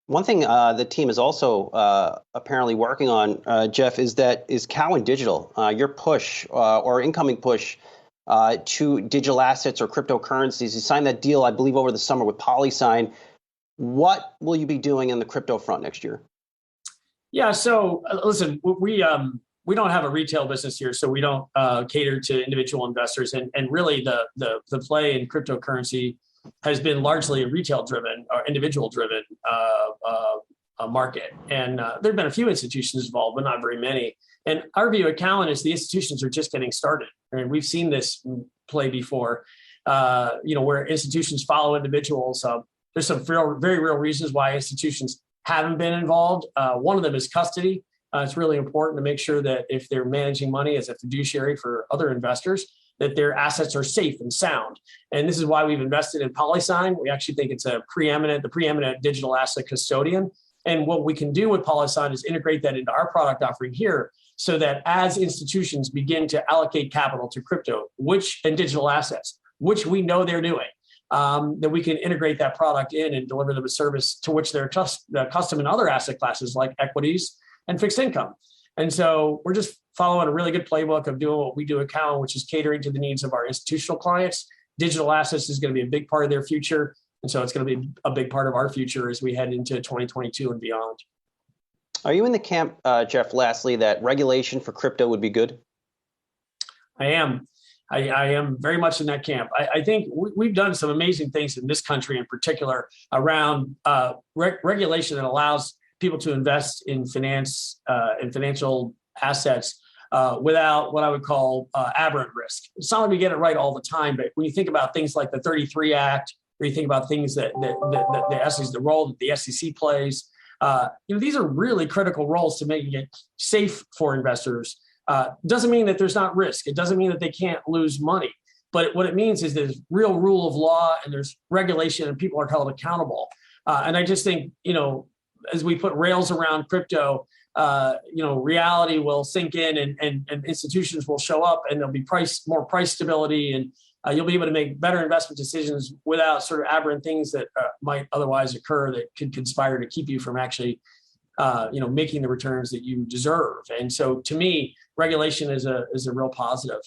One thing the team is also apparently working on, Jeff, is Cowen Digital, your push or incoming push to digital assets or cryptocurrencies. You signed that deal, I believe, over the summer with PolySign. What will you be doing in the crypto front next year? Yeah, so listen, we don't have a retail business here, so we don't cater to individual investors, and really the play in cryptocurrency has been largely a retail driven or individual driven market, and there have been a few institutions involved, but not very many. And our view at Cowen is the institutions are just getting started. And we've seen this play before, where institutions follow individuals. There's some very real reasons why institutions haven't been involved. One of them is custody. It's really important to make sure that if they're managing money as a fiduciary for other investors, that their assets are safe and sound. And this is why we've invested in PolySign. We actually think it's the preeminent digital asset custodian. And what we can do with PolySign is integrate that into our product offering here, so that as institutions begin to allocate capital to crypto, and digital assets, which we know they're doing, that we can integrate that product in and deliver them a service to which they're accustomed in other asset classes like equities and fixed income. And so we're just following a really good playbook of doing what we do at Cowen, which is catering to the needs of our institutional clients. Digital assets is going to be a big part of their future. And so it's going to be a big part of our future as we head into 2022 and beyond. Are you in the camp, Jeff, lastly, that regulation for crypto would be good? I am. I am very much in that camp. I think we've done some amazing things in this country in particular around regulation that allows people to invest in financial assets without what I would call aberrant risk. It's not like we get it right all the time, but when you think about things like the 33 Act, or you think about things that the role that the SEC plays, these are really critical roles to making it safe for investors. Doesn't mean that there's not risk. It doesn't mean that they can't lose money. But what it means is there's real rule of law and there's regulation and people are held accountable. And I just think, as we put rails around crypto, reality will sink in and institutions will show up and there'll be more price stability, and you'll be able to make better investment decisions without sort of aberrant things that might otherwise occur that could conspire to keep you from actually making the returns that you deserve. And so to me, regulation is a real positive.